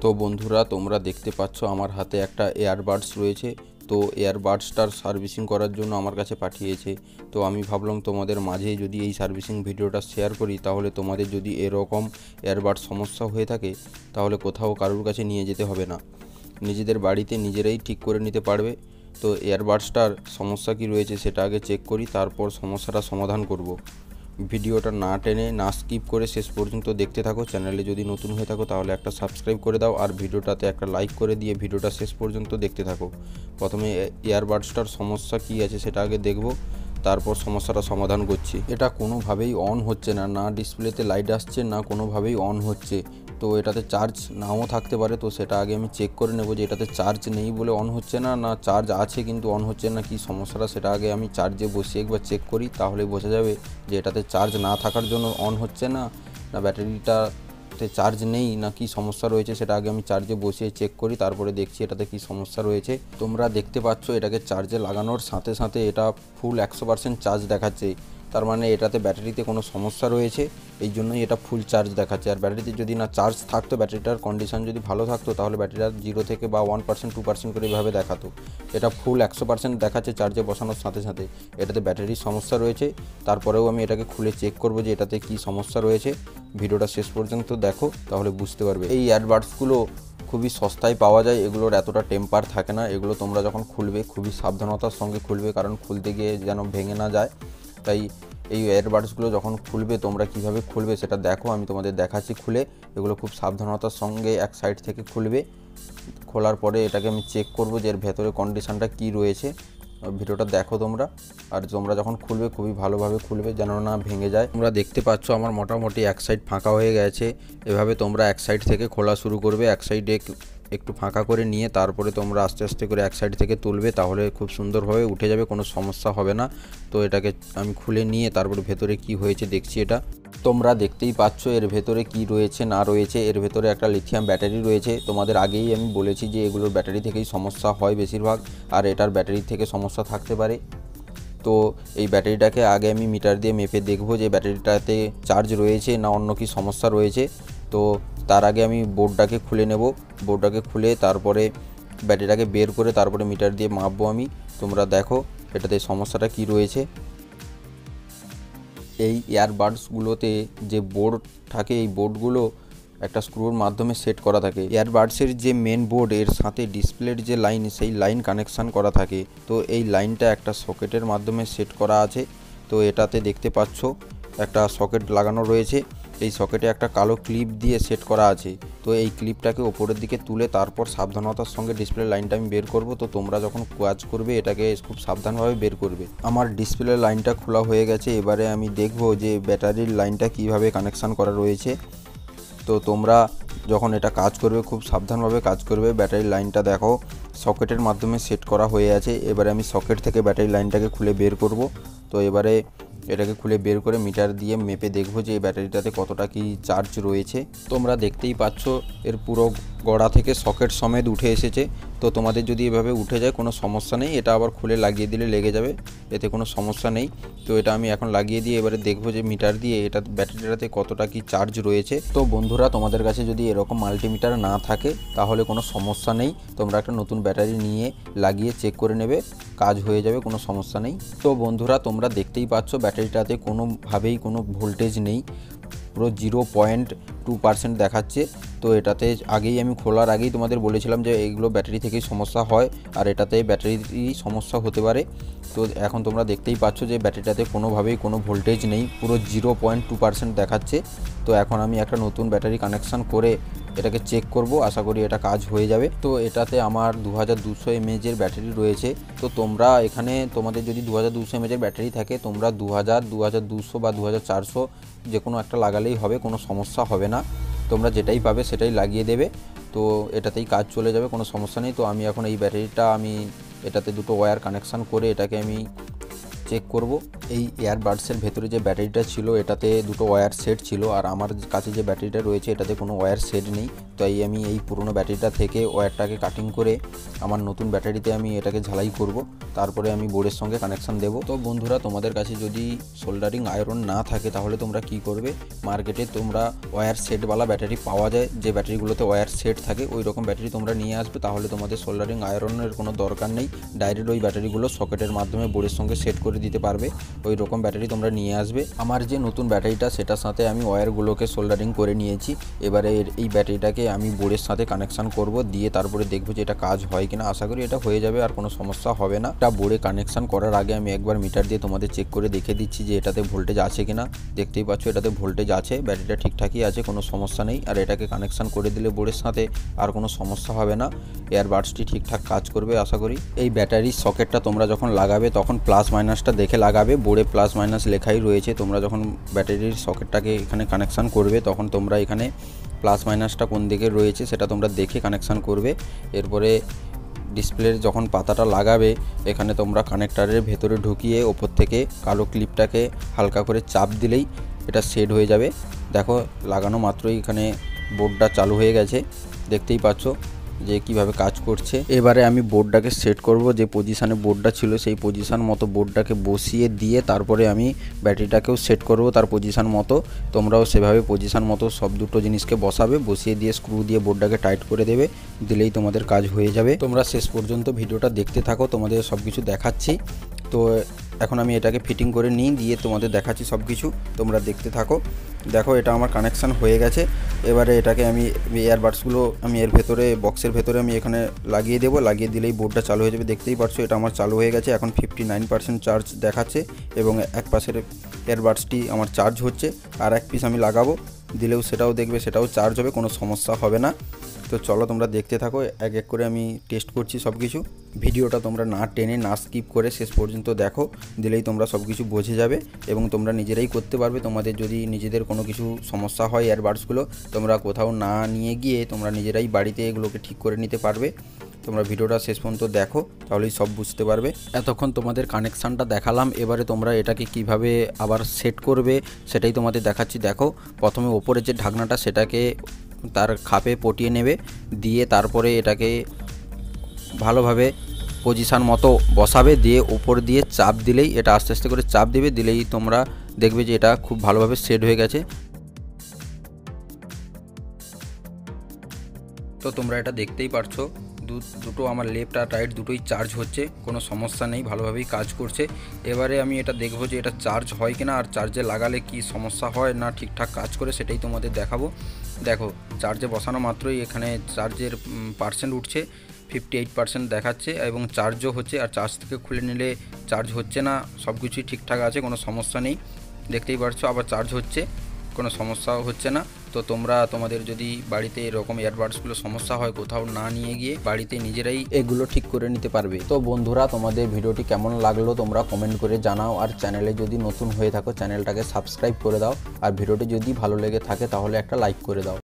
তো বন্ধুরা, তোমরা দেখতে পাচ্ছ আমার হাতে একটা এয়ারবাডস রয়েছে। তো এয়ারবাডসটার সার্ভিসিং করার জন্য আমার কাছে পাঠিয়েছে। তো আমি ভাবলাম তোমাদের মাঝে যদি এই সার্ভিসিং ভিডিওটা শেয়ার করি, তাহলে তোমাদের যদি এরকম এয়ারবাডস সমস্যা হয়ে থাকে, তাহলে কোথাও কারোর কাছে নিয়ে যেতে হবে না, নিজেদের বাড়িতে নিজেরাই ঠিক করে নিতে পারবে। তো এয়ারবাডসটার সমস্যা কি রয়েছে সেটা আগে চেক করি, তারপর সমস্যাটা সমাধান করব। ভিডিওটা না টেনে না স্কিপ করে শেষ পর্যন্ত দেখতে থাকো। চ্যানেলে যদি নতুন হয়ে থাকো তাহলে একটা সাবস্ক্রাইব করে দাও, আর ভিডিওটাতে একটা লাইক করে দিয়ে ভিডিওটা শেষ পর্যন্ত দেখতে থাকো। প্রথমে ইয়ারবাডসটার সমস্যা কি আছে সেটা আগে দেখব, তারপর সমস্যাটা সমাধান করছি। এটা কোনোভাবেই অন হচ্ছে না, না ডিসপ্লেতে লাইট আসছে, না কোনোভাবেই অন হচ্ছে। তো এটাতে চার্জ নাও থাকতে পারে, তো সেটা আগে আমি চেক করে নেব যে এটাতে চার্জ নেই বলে অন হচ্ছে না, না চার্জ আছে কিন্তু অন হচ্ছে না, কি সমস্যাটা সেটা আগে আমি চার্জে বসিয়ে একবার চেক করি। তাহলে বোঝা যাবে যে এটাতে চার্জ না থাকার জন্য অন হচ্ছে না, না ব্যাটারিটাতে চার্জ নেই, না কি সমস্যা রয়েছে সেটা আগে আমি চার্জে বসিয়ে চেক করি, তারপরে দেখছি এটাতে কি সমস্যা রয়েছে। তোমরা দেখতে পাচ্ছ এটাকে চার্জে লাগানোর সাথে সাথে এটা ফুল 100% চার্জ দেখাচ্ছে। তার মানে এটাতে ব্যাটারিতে কোনো সমস্যা রয়েছে, এই জন্যই এটা ফুল চার্জ দেখাচ্ছে। আর ব্যাটারিতে যদি না চার্জ থাকতো, ব্যাটারিটার কন্ডিশন যদি ভালো থাকতো, তাহলে ব্যাটারিটা 0 থেকে বা 1% 2% করে এভাবে দেখাতো। এটা ফুল 100% দেখাচ্ছে চার্জে বসানোর সাথে সাথে। এটাতে ব্যাটারির সমস্যা রয়েছে। তারপরেও আমি এটাকে খুলে চেক করব যে এটাতে কি সমস্যা রয়েছে। ভিডিওটা শেষ পর্যন্ত দেখো, তাহলে বুঝতে পারবে। এই ইয়ারবাডসগুলো খুবই সস্তায় পাওয়া যায়, এগুলোর এতটা টেম্পার থাকে না। এগুলো তোমরা যখন খুলবে খুবই সাবধানতার সঙ্গে খুলবে, কারণ খুলতে গিয়ে যেন ভেঙে না যায়। তাই এই এয়ারবাডসগুলো যখন খুলবে তোমরা কিভাবে খুলবে সেটা দেখো, আমি তোমাদের দেখাচ্ছি খুলে। এগুলো খুব সাবধানতার সঙ্গে এক সাইড থেকে খুলবে। খোলার পরে এটাকে আমি চেক করব যে এর ভেতরে কন্ডিশনটা কি রয়েছে। ভিডিওটা দেখো তোমরা, আর তোমরা যখন খুলবে খুবই ভালোভাবে খুলবে যেন না ভেঙে যায়। তোমরা দেখতে পাচ্ছ আমার মোটামুটি এক সাইড ফাঁকা হয়ে গেছে। এভাবে তোমরা এক সাইড থেকে খোলা শুরু করবে, এক সাইডে একটু ফাঁকা করে নিয়ে তারপরে তোমরা আস্তে আস্তে করে এক সাইড থেকে তুলবে, তাহলে খুব সুন্দরভাবে উঠে যাবে, কোনো সমস্যা হবে না। তো এটাকে আমি খুলে নিয়ে তারপরে ভেতরে কি হয়েছে দেখছি। এটা তোমরা দেখতেই পাচ্ছ এর ভেতরে কি রয়েছে না রয়েছে। এর ভেতরে একটা লিথিয়াম ব্যাটারি রয়েছে। তোমাদের আগেই আমি বলেছি যে এগুলোর ব্যাটারি থেকেই সমস্যা হয় বেশিরভাগ, আর এটার ব্যাটারি থেকে সমস্যা থাকতে পারে। তো এই ব্যাটারিটাকে আগে আমি মিটার দিয়ে মেপে দেখব যে ব্যাটারিটাতে চার্জ রয়েছে না অন্য কি সমস্যা রয়েছে। তো তার আগে আমি বোর্ডটাকে খুলে নেব। বোর্ডটাকে খুলে তারপরে ব্যাটারিটাকে বের করে তারপরে মিটার দিয়ে মাপবো আমি। তোমরা দেখো এটাতে সমস্যাটা কি রয়েছে। এই ইয়ারবাডসগুলোতে যে বোর্ড থাকে, এই বোর্ডগুলো একটা স্ক্রুর মাধ্যমে সেট করা থাকে। ইয়ারবাডসের যে মেন বোর্ড, এর সাথে ডিসপ্লের যে লাইন, সেই লাইন কানেকশান করা থাকে। তো এই লাইনটা একটা সকেটের মাধ্যমে সেট করা আছে। তো এটাতে দেখতে পাচ্ছ একটা সকেট লাগানো রয়েছে। এই সকেটে একটা কালো ক্লিপ দিয়ে সেট করা আছে। তো এই ক্লিপটাকে ওপরের দিকে তুলে তারপর সাবধানতার সঙ্গে ডিসপ্লে লাইনটা আমি বের করব। তো তোমরা যখন কাজ করবে এটাকে খুব সাবধানভাবে বের করবে। আমার ডিসপ্লে লাইনটা খোলা হয়ে গেছে। এবারে আমি দেখব যে ব্যাটারির লাইনটা কিভাবে কানেকশান করা রয়েছে। তো তোমরা যখন এটা কাজ করবে খুব সাবধানভাবে কাজ করবে। ব্যাটারির লাইনটা দেখো সকেটের মাধ্যমে সেট করা হয়ে আছে। এবারে আমি সকেট থেকে ব্যাটারি লাইনটাকে খুলে বের করব। তো এবারে এটাকে খুলে বের করে মিটার দিয়ে মেপে দেখবো যে এই ব্যাটারিটাতে কতটা কি চার্জ রয়েছে। তোমরা দেখতেই পাচ্ছ এর পুরো গড়া থেকে সকেট সমেত উঠে এসেছে। তো তোমাদের যদি এভাবে উঠে যায় কোনো সমস্যা নেই, এটা আবার খুলে লাগিয়ে দিলে লেগে যাবে, এতে কোনো সমস্যা নেই। তো এটা আমি এখন লাগিয়ে দিয়ে এবারে দেখবো যে মিটার দিয়ে এটা ব্যাটারিটাতে কতটা কি চার্জ রয়েছে। তো বন্ধুরা, তোমাদের কাছে যদি এরকম মাল্টিমিটার না থাকে তাহলে কোনো সমস্যা নেই, তোমরা একটা নতুন ব্যাটারি নিয়ে লাগিয়ে চেক করে নেবে, কাজ হয়ে যাবে, কোনো সমস্যা নেই। তো বন্ধুরা, তোমরা দেখতেই পাচ্ছ ব্যাটারিটাতে কোনোভাবেই কোনো ভোল্টেজ নেই, পুরো 0.2% দেখাচ্ছে। তো এটাতে আগেই আমি খোলার আগেই তোমাদের বলেছিলাম যে এইগুলো ব্যাটারি থেকেই সমস্যা হয়, আর এটাতে ব্যাটারিরই সমস্যা হতে পারে। তো এখন তোমরা দেখতেই পাচ্ছ যে ব্যাটারিটাতে কোনোভাবেই কোনো ভোল্টেজ নেই, পুরো 0.2% দেখাচ্ছে। তো এখন আমি একটা নতুন ব্যাটারি কানেকশান করে এটাকে চেক করব, আশা করি এটা কাজ হয়ে যাবে। তো এটাতে আমার 2200 mAh ব্যাটারি রয়েছে। তো তোমরা এখানে তোমাদের যদি 2200 mAh ব্যাটারি থাকে, তোমরা 2000, 2200 বা 2400 যে কোনো একটা লাগালেই হবে, কোনো সমস্যা হবে না। তোমরা যেটাই পাবে সেটাই লাগিয়ে দেবে, তো এটাতেই কাজ চলে যাবে, কোনো সমস্যা নেই। তো আমি এখন এই ব্যাটারিটা এটাতে দুটো ওয়্যার কানেকশান করে এটাকে আমি চেক করব। এই এয়ারবাডসের ভেতরে যে ব্যাটারিটা ছিল এটাতে দুটো ওয়্যার সেট ছিল, আর আমার কাছে যে ব্যাটারিটা রয়েছে এটাতে কোনো ওয়্যার সেট নেই। তাই আমি এই পুরনো ব্যাটারিটা থেকে ওয়্যারটাকে কাটিং করে আমার নতুন ব্যাটারিতে আমি এটাকে ঝালাই করব, তারপরে আমি বোর্ডের সঙ্গে কানেকশান দেব। তো বন্ধুরা, তোমাদের কাছে যদি সোল্ডারিং আয়রন না থাকে তাহলে তোমরা কি করবে, মার্কেটে তোমরা ওয়্যার সেটওয়ালা ব্যাটারি পাওয়া যায়, যে ব্যাটারিগুলোতে ওয়্যার সেট থাকে ওই রকম ব্যাটারি তোমরা নিয়ে আসবে। তাহলে তোমাদের সোল্ডারিং আয়রনের কোনো দরকার নেই, ডাইরেক্ট ওই ব্যাটারিগুলো সকেটের মাধ্যমে বোর্ডের সঙ্গে সেট করে দিতে পারবে। ওই রকম ব্যাটারি তোমরা নিয়ে আসবে। আমার যে নতুন ব্যাটারিটা সেটার সাথে আমি ওয়্যারগুলোকে সোল্ডারিং করে নিয়েছি। এবারে এই ব্যাটারিটাকে আমি বোর্ডের সাথে কানেকশান করব, দিয়ে তারপরে দেখবো যে এটা কাজ হয় কিনা। আশা করি এটা হয়ে যাবে, আর কোনো সমস্যা হবে না। এটা বোর্ডে কানেকশান করার আগে আমি একবার মিটার দিয়ে তোমাদের চেক করে দেখে দিচ্ছি যে এটাতে ভোল্টেজ আছে কিনা। দেখতেই পাচ্ছ এটাতে ভোল্টেজ আছে, ব্যাটারিটা ঠিকঠাকই আছে, কোনো সমস্যা নেই। আর এটাকে কানেকশান করে দিলে বোর্ডের সাথে আর কোনো সমস্যা হবে না, এয়ারবাডসটি ঠিকঠাক কাজ করবে আশা করি। এই ব্যাটারির সকেটটা তোমরা যখন লাগাবে তখন প্লাস মাইনাসটা দেখে লাগাবে, বোর্ডে প্লাস মাইনাস লেখাই রয়েছে। তোমরা যখন ব্যাটারির সকেটটাকে এখানে কানেকশান করবে তখন তোমরা এখানে প্লাস মাইনাসটা কোন দিকে রয়েছে সেটা তোমরা দেখে কানেকশান করবে। এরপরে ডিসপ্লের যখন পাতাটা লাগাবে এখানে তোমরা কানেক্টারের ভেতরে ঢুকিয়ে ওপর থেকে কালো ক্লিপটাকে হালকা করে চাপ দিলেই এটা সেট হয়ে যাবে। দেখো লাগানো মাত্রই এখানে বোর্ডটা চালু হয়ে গেছে, দেখতেই পাচ্ছ যে কিভাবে কাজ করছে। এবারে আমি বোর্ডটাকে সেট করব, যে পজিশানে বোর্ডটা ছিল সেই পজিশান মতো বোর্ডটাকে বসিয়ে দিয়ে তারপরে আমি ব্যাটারিটাকেও সেট করব তার পজিশান মতো। তোমরাও সেভাবে পজিশান মতো সব দুটো জিনিসকে বসাবে, বসিয়ে দিয়ে স্ক্রু দিয়ে বোর্ডটাকে টাইট করে দেবে, দিলেই তোমাদের কাজ হয়ে যাবে। তোমরা শেষ পর্যন্ত ভিডিওটা দেখতে থাকো, তোমাদের সব কিছু দেখাচ্ছি। তো এখন আমি এটাকে ফিটিং করে নিই, দিয়ে তোমাদের দেখাচ্ছি সব কিছু, তোমরা দেখতে থাকো। দেখো এটা আমার কানেকশান হয়ে গেছে। এবারে এটাকে আমি এয়ারবাডসগুলো আমি এর ভেতরে বক্সের ভেতরে আমি এখানে লাগিয়ে দেবো, লাগিয়ে দিলেই বোর্ডটা চালু হয়ে যাবে। দেখতেই পাচ্ছ এটা আমার চালু হয়ে গেছে, এখন 59% চার্জ দেখাচ্ছে এবং এক পাশের এয়ারবাডসটি আমার চার্জ হচ্ছে। আর এক পিস আমি লাগাবো, দিলেও সেটাও দেখবে, সেটাও চার্জ হবে, কোনো সমস্যা হবে না। তো চলো তোমরা দেখতে থাকো, এক এক করে আমি টেস্ট করছি সব কিছু। ভিডিওটা তোমরা না টেনে না স্কিপ করে শেষ পর্যন্ত দেখো, দিলেই তোমরা সব কিছু বুঝে যাবে এবং তোমরা নিজেরাই করতে পারবে। তোমাদের যদি নিজেদের কোনো কিছু সমস্যা হয় এয়ারবাডসগুলো, তোমরা কোথাও না নিয়ে গিয়ে তোমরা নিজেরাই বাড়িতে এগুলোকে ঠিক করে নিতে পারবে। তোমরা ভিডিওটা শেষ পর্যন্ত দেখো, তাহলেই সব বুঝতে পারবে। এতক্ষণ তোমাদের কানেকশানটা দেখালাম, এবারে তোমরা এটাকে কিভাবে আবার সেট করবে সেটাই তোমাদের দেখাচ্ছি। দেখো প্রথমে ওপরে যে ঢাকনাটা সেটাকে তার খাপে পটিয়ে নেবে, দিয়ে তারপরে এটাকে ভালোভাবে পজিশান মতো বসাবে, দিয়ে উপর দিয়ে চাপ দিলেই এটা আস্তে আস্তে করে চাপ দেবে, দিলেই তোমরা দেখবে যে এটা খুব ভালোভাবে সেট হয়ে গেছে। তো তোমরা এটা দেখতেই পারছো দুটো আমার লেফট আর রাইট দুটোই চার্জ হচ্ছে, কোনো সমস্যা নেই, ভালোভাবেই কাজ করছে। এবারে আমি এটা দেখবো যে এটা চার্জ হয় কিনা, আর চার্জে লাগালে কি সমস্যা হয় না ঠিকঠাক কাজ করে সেটাই তোমাদের দেখাবো। দেখো চার্জে বসানো মাত্রই এখানে চার্জের পার্সেন্ট উঠছে, 58% দেখাচ্ছে এবং চার্জও হচ্ছে। আর চার্জ থেকে খুলে নিলে চার্জ হচ্ছে না, সব কিছুই ঠিকঠাক আছে, কোনো সমস্যা নেই। দেখতেই পারছো আবার চার্জ হচ্ছে, কোনো সমস্যাও হচ্ছে না। তো তোমরা তোমাদের যদি বাড়িতে এরকম এয়ারবাডসগুলো সমস্যা হয় কোথাও না নিয়ে গিয়ে বাড়িতে নিজেরাই এগুলো ঠিক করে নিতে পারবে। তো বন্ধুরা, তোমাদের ভিডিওটি কেমন লাগলো তোমরা কমেন্ট করে জানাও, আর চ্যানেলে যদি নতুন হয়ে থাকো চ্যানেলটাকে সাবস্ক্রাইব করে দাও, আর ভিডিওটি যদি ভালো লেগে থাকে তাহলে একটা লাইক করে দাও।